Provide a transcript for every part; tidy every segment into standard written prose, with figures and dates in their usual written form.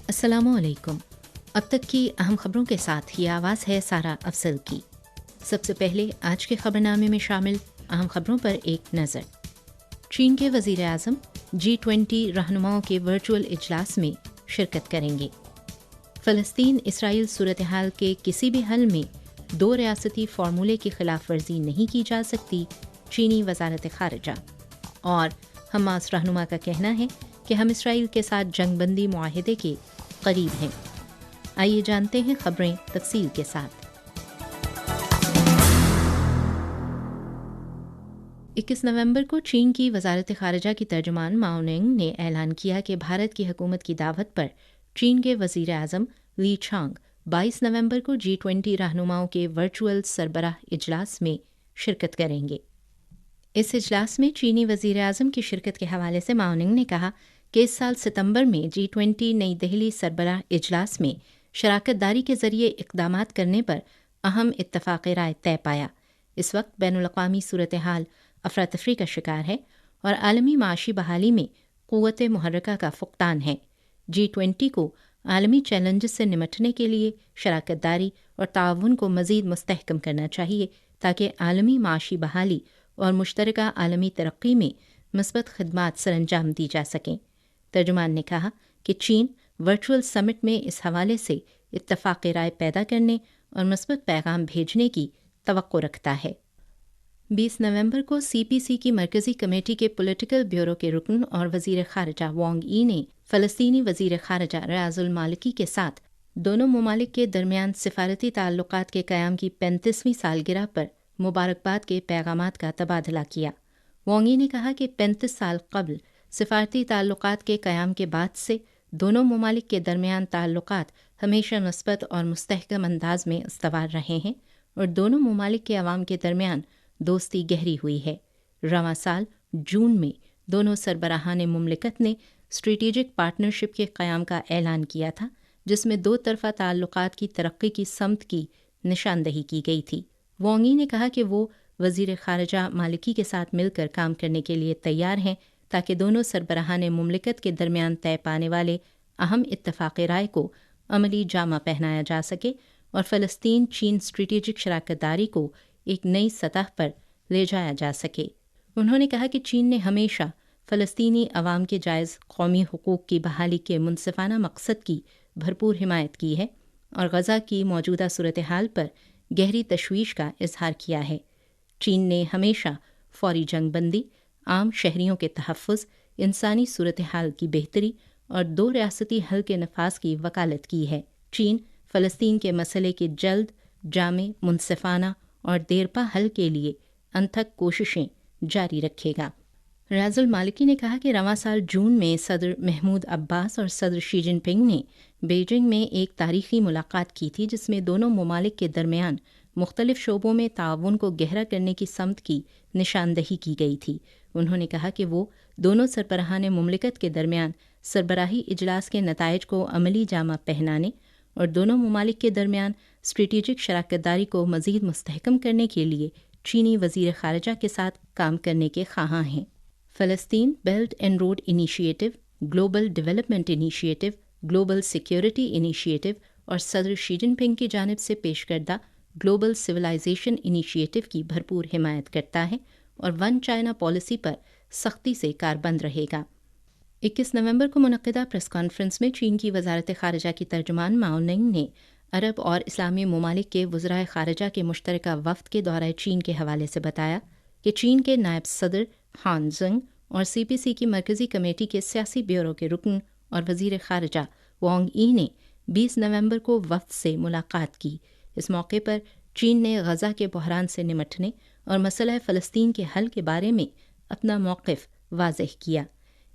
अस्सलामुअलैकुम। अब तक की अहम खबरों के साथ ये आवाज़ है सारा अफसल की। सबसे पहले आज के खबरनामे में शामिल अहम खबरों पर एक नज़र। चीन के वज़ीर आज़म G20 रहनुमाओं के वर्चुअल इजलास में शिरकत करेंगे। फ़लस्तीन इसराइल सूरत हाल के किसी भी हल में दो रियासती फार्मूले की खिलाफ वर्जी नहीं की जा सकती, चीनी वज़ारत ख़ारिजा। और हमास रहनुमा का कहना है कि हम इसराइल के साथ जंगबंदी मुआहदे के करीब हैं। आइए जानते हैं खबरें तफसील के साथ। 21 नवंबर को चीन की वज़ारत ख़ारिजा की तर्जुमान माओ निंग ने ऐलान किया कि भारत की हुकूमत की दावत पर चीन के वज़ीर आज़म ली छांग 22 नवंबर को G20 रहनुमाओं के वर्चुअल सरबराह इजलास में शिरकत करेंगे। इस इजलास में चीनी वज़ीर आज़म की शिरकत के हवाले से माओ निंग ने कहा कि इस साल सितंबर में G20 नई दिल्ली सरबराह इजलास में शराकत दारी के ज़रिए इक़दामात करने पर अहम इत्तफ़ाक़ राय तय पाया। इस वक्त बैनुल-अक़वामी सूरत हाल अफरा तफरी का शिकार है और आलमी माशी बहाली में क़ुव्वत मुहर्रका का फ़ुक़दान है। G20 को आलमी चैलेंजेस से निमटने के लिए शराकत दारी और ताउन को मज़ीद मुस्तहकम करना चाहिए ताकि आलमी माशी बहाली और मुश्तरका आलमी तरक्की में मस्बत खिदमात सरअंजाम दी जा सकें। तर्जुमान ने कहा कि चीन वर्चुअल समिट में इस हवाले से इत्तफ़ाक़ राय पैदा करने और मस्बत पैगाम भेजने की तवक्को रखता है। 20 नवंबर को CPC की मरकज़ी कमेटी के पॉलिटिकल ब्यूरो के रुकन और वज़ीर ख़ारिजा वांग यी ने फ़लस्तीनी वज़ीर ख़ारिजा रियाज़ुल मालिकी के साथ दोनों ममालिक के दरमियान सिफ़ारती ताल्लुक़ात के क़याम की 35वीं सालगिरह पर मुबारकबाद के पैगामात का तबादला किया। वांग यी ने कहा कि 35 साल कबल सिफ़ारती ताल्लुक़ात के क़याम के बाद से दोनों ममालिक के दरमियान ताल्लुक़ात हमेशा मुस्बत और मुस्तहकम अंदाज में इस्तवार रहे हैं और दोनों ममालिक के अवाम के दरमियान दोस्ती गहरी हुई है। रवां साल जून में दोनों सरबराहान मुमलिकत ने स्ट्रेटेजिक पार्टनरशिप के क़याम का ऐलान किया था, जिसमें दो तरफ़ा ताल्लुक़ात की तरक्की की समत की निशानदही की गई थी। वांग यी ने कहा कि वो वज़ीर ख़ारिजा मालिकी के साथ मिलकर काम करने के लिए तैयार हैं ताकि दोनों सरबराहान मुमलिकत के दरमियान तय पाने वाले अहम इत्तफ़ाक़ राय को अमली जामा पहनाया जा सके और फ़लस्तीन चीन स्ट्रेटेजिक शराकत दारी को एक नई सतह पर ले जाया जा सके। उन्होंने कहा कि चीन ने हमेशा फ़लस्तीनी अवाम के जायज़ कौमी हुकूक़ की बहाली के मुनसिफ़ाना मकसद की भरपूर हिमायत की है और गज़ा की मौजूदा सूरत हाल पर गहरी तशवीश का इजहार किया है। चीन ने हमेशा फ़ौरी जंगबंदी, आम शहरियों के तहफ़्फ़ुज़, इंसानी सूरत हाल की बेहतरी और दो रियासती हल के नफाज की वकालत की है। चीन फ़लस्तीन के मसले के जल्द, जामे, मुनसिफ़ाना और देरपा हल के लिए अनथक कोशिशें जारी रखेगा। रियाज़ुल मालिकी ने कहा कि रवां साल जून में सदर महमूद अब्बास और सदर शी जिनपिंग ने बीजिंग में एक तारीख़ी मुलाकात की थी, जिसमें दोनों ममालिक के दरमियान मुख्तलिफ शोबों में ताउन को गहरा करने की समत की निशानदही की गई थी। उन्होंने कहा कि वो दोनों सरबराहान मुमलिकत के दरमियान सरबराही इजलास के नताइज को अमली जामा पहनाने और दोनों ममालिक के दरमियान स्ट्रेटेजिक शराकत दारी को मज़ीद मुस्तहकम करने के लिए चीनी वज़ीर ख़ारिजा के साथ काम करने के ख़्वाहां हैं। फ़लस्तीन belt and road initiative, global development initiative, global security initiative और सदर शी जिनपिंग की जानिब से पेश करदा ग्लोबल सिविलाइजेशन इनिशिएटिव की भरपूर हिमायत करता है और वन चाइना पॉलिसी पर सख्ती से कारबंद रहेगा। 21 नवंबर को मुनक़्क़िदा प्रेस कॉन्फ्रेंस में चीन की वज़ारत ख़ारिजा की तर्जुमान माओ निंग ने अरब और इस्लामी ममालिक के वज़राए ख़ारिजा के मुश्तरका वफ़द के दौरे चीन के हवाले से बताया कि चीन के नायब सदर हान ज़िंग और CPC की मरकज़ी कमेटी के सियासी ब्यूरो के रुकन और वज़ीर ख़ारिजा वांग यी ने 20 नवंबर को वफ़द से मुलाकात की। इस मौके पर चीन ने गज़ा के बहरान से निमटने और मसला फ़लस्तीन के हल के बारे में अपना मौक़िफ़ वाज़ेह किया।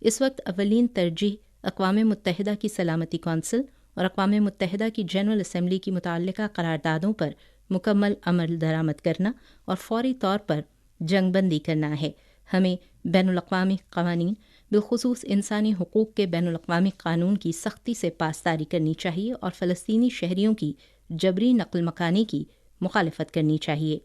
इस वक्त अवलीन तरजीह अक़वाम मुत्तहिदा की सलामती कौंसिल और अक़वाम मुत्तहिदा की जनरल असम्बली की मुतअल्लिक़ा करारदादों पर मुकम्मल अमल दरामद करना और फ़ौरी तौर पर जंगबंदी करना है। हमें बैनुल-अक़वामी क़वानीन, बिलख़ुसूस इंसानी हुकूक़ के बैनुल-अक़वामी क़ानून की सख्ती से पासदारी करनी चाहिए और फ़लस्तीनी शहरियों की जबरी नक़ल मकानी की मुखालफत करनी चाहिए।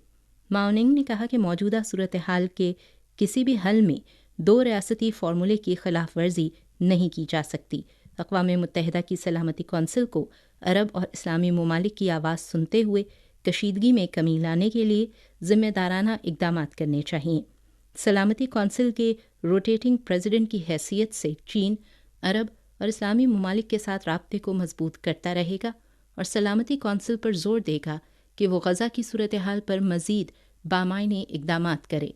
माओ निंग ने कहा कि मौजूदा सूरत हाल के किसी भी हल में दो रियासती फार्मूले की खिलाफ वर्जी नहीं की जा सकती। अक़वाम मुत्तहिदा की सलामती कौंसिल को अरब और इस्लामी ममालिक की आवाज़ सुनते हुए कशीदगी में कमी लाने के लिए ज़िम्मेदाराना इक़दाम करने चाहिए। सलामती कौंसिल के रोटेटिंग प्रेसिडेंट की हैसियत से चीन अरब और इस्लामी ममालिक के साथ राब्ते को मजबूत करता रहेगा और सलामती कौंसिल पर जोर देगा कि वो गज़ा की सूरत हाल पर मज़ीद बामायने इक़दाम करे।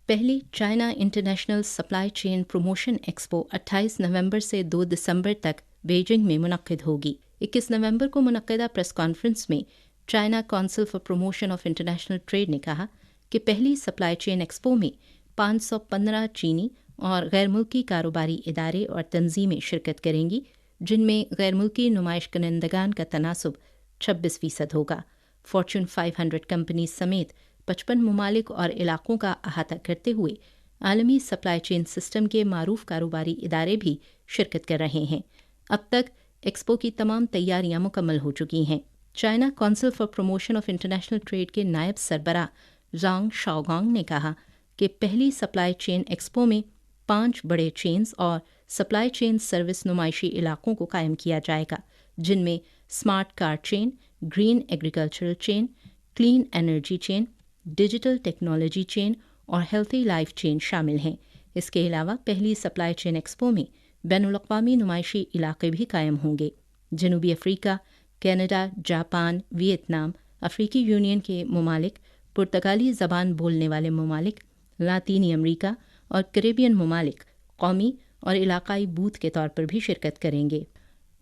पहली China international supply chain promotion expo 28 नवंबर से 2 दिसंबर तक बीजिंग में मुनक़्क़िद होगी। 21 नवंबर को मुनक़्क़िदा प्रेस कॉन्फ्रेंस में China council for promotion of international trade ने कहा कि पहली सप्लाई चेन एक्सपो में 515 चीनी और गैर मुल्की कारोबारी इदारे और तंजीमें शिरकत करेंगी, जिनमें गैर मुल्की नुमाइश करंदगान का तनासुब 26% होगा। फॉर्चून 500 कंपनी समेत 55 ममालिक और इलाकों का अहाता करते हुए आलमी सप्लाई चेन सिस्टम के मारूफ कारोबारी इदारे भी शिरकत कर रहे हैं। अब तक एक्सपो की तमाम तैयारियां मुकम्मल हो चुकी हैं। China council for promotion of international trade के नायब सरबरा जांग शाओगांग ने कहा कि पहली सप्लाई चेन एक्सपो में 5 बड़े चेन्स और सप्लाई चेन सर्विस नुमाइशी इलाकों को कायम किया जाएगा, जिनमें smart car chain, green agricultural chain, clean energy chain, digital technology chain और हेल्थी लाइफ चेन शामिल हैं। इसके अलावा पहली सप्लाई चेन एक्सपो में बैनुल-अक़वामी नुमाइशी इलाके भी कायम होंगे। जनूबी अफ्रीका, कनाडा, जापान, वियतनाम, अफ्रीकी यूनियन के ममालिक, पुर्तगाली ज़बान बोलने वाले ममालिक, लातीनी अमरीका और कैरेबियन ममालिक कौमी और इलाकाई बूथ के तौर पर भी शिरकत करेंगे।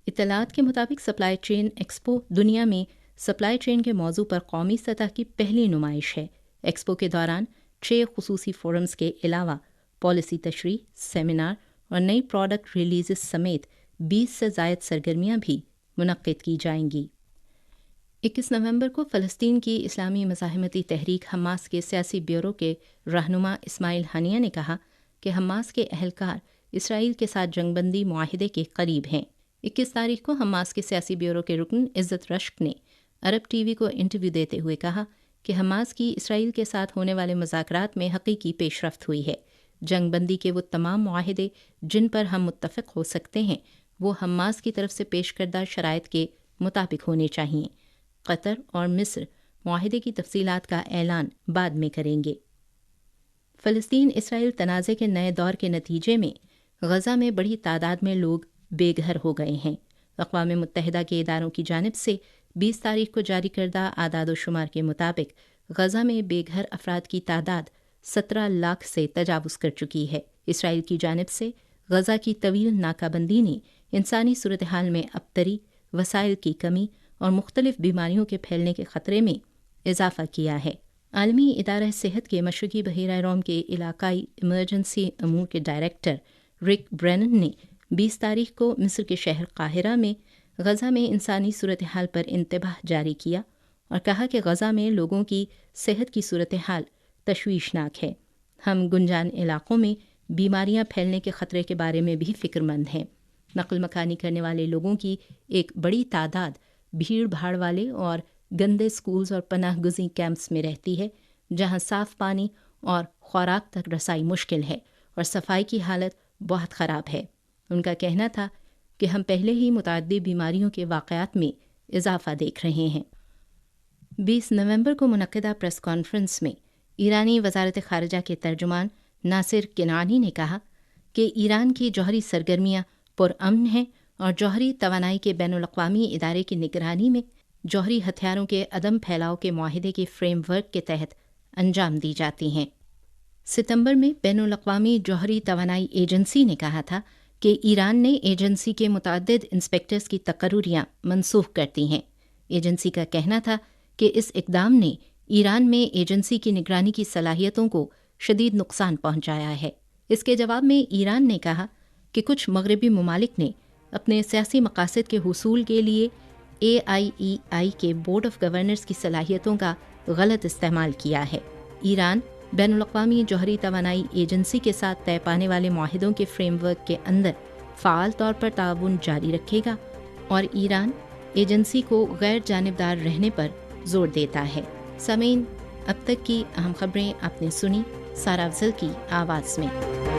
इत्तलात के मुताबिक सप्लाई चेन एक्सपो दुनिया में सप्लाई चेन के मौजू पर कौमी सतह की पहली नुमाइश है। एक्सपो के दौरान 6 खुसूसी फोरम्स के अलावा पॉलिसी तशरीह, सेमिनार और नई प्रोडक्ट रिलीज़ समेत 20 से ज़ायद सरगर्मियाँ भी मुनक़्क़िद की जाएंगी। 21 नवंबर को फ़लस्तीन की इस्लामी मज़ाहमती तहरीक हमास के सियासी ब्यूरो के रहनुमा इस्माइल हानिया ने कहा कि हमास के अहलकार इसराइल के साथ जंगबंदी मुआहिदे के करीब हैं। 21 तारीख को हमास के सियासी ब्यूरो के रुकन इज़्ज़त रश्क ने अरब टीवी को इंटरव्यू देते हुए कहा कि हमास की इसराइल के साथ होने वाले मुज़ाकरात में हकीकी पेशरफ्त हुई है। जंगबंदी के वो तमाम मुआहिदे जिन पर हम मुत्तफ़िक़ हो सकते हैं वो हमास की तरफ से पेश करदा शराइत के मुताबिक होने चाहिए। कतर और मिस्र मुआहिदे की तफसीलात का ऐलान बाद में करेंगे। फ़लस्तीन इसराइल तनाज़े के नए दौर के नतीजे में गज़ा में बड़ी तादाद में लोग बेघर हो गए हैं। अक़वाम मुत्तहिदा के इदारों की जानिब से 20 तारीख को जारी करदा आदाद व शुमार के मुताबिक गज़ा में बेघर अफराद की तादाद 17 लाख से तजावुज़ कर चुकी है। इसराइल की जानिब से गज़ा की तवील नाकाबंदी ने इंसानी सूरत हाल में अबतरी, वसाइल की कमी और मुख्तलिफ बीमारियों के फैलने के ख़तरे में इजाफ़ा किया है। आलमी इदारा सेहत के मशरक़ी बहीरा रोम के इलाकाई इमरजेंसी अमूर के डायरेक्टर रिक ब्रेनन ने 20 तारीख को मिस्र के शहर काहिरा में गज़ा में इंसानी सूरत हाल पर इंतबाह जारी किया और कहा कि गज़ा में लोगों की सेहत की सूरत हाल तशवीशनाक है। हम गुंजान इलाकों में बीमारियां फैलने के ख़तरे के बारे में भी फ़िक्रमंद हैं। नक़ल मकानी करने वाले लोगों की एक बड़ी तादाद भीड़ भाड़ वाले और गंदे स्कूल्स और पनाह गुज़ी कैंप्स में रहती है, जहाँ साफ़ पानी और ख़ुराक तक रसाई मुश्किल है और सफाई की हालत बहुत ख़राब है। उनका कहना था कि हम पहले ही मुतअद्दिद बीमारियों के वाक़यात में इजाफ़ा देख रहे हैं। 20 नवंबर को मुनक़्क़िदा प्रेस कॉन्फ्रेंस में ईरानी वज़ारत ख़ारिजा के तर्जुमान नासिर किनानी ने कहा कि ईरान की जौहरी सरगर्मियाँ पुरअमन हैं और जौहरी तवानाई के बैनुल-अक़वामी इदारे की निगरानी में जौहरी हथियारों के अदम फैलाव के मुआहिदे के फ्रेमवर्क के तहत अंजाम दी जाती हैं। सितंबर में बैनुल-अक़वामी जौहरी तवानाई एजेंसी ने कहा था कि ईरान ने एजेंसी के मुतअद्दिद इंस्पेक्टर्स की तकर्रुरियाँ मनसूख कर दी हैं। एजेंसी का कहना था कि इस इक़दाम ने ईरान में एजेंसी की निगरानी की सलाहियतों को शदीद नुकसान पहुँचाया है। इसके जवाब में ईरान ने कहा कि कुछ मगरबी ममालिक ने अपने सियासी मकासद के हुसूल के लिए AIEI के बोर्ड ऑफ गवर्नर्स की सलाहियतों का गलत इस्तेमाल किया है। ईरान बैनुल-अक़वामी जौहरी तवानाई एजेंसी के साथ तय पाने वाले मुआहिदों के फ्रेमवर्क के अंदर फ़ाल तौर पर ताउन जारी रखेगा और ईरान एजेंसी को गैर जानिबदार रहने पर जोर देता है। सामीन, अब तक की अहम खबरें आपने सुनी सारा अफजल की आवाज़ में।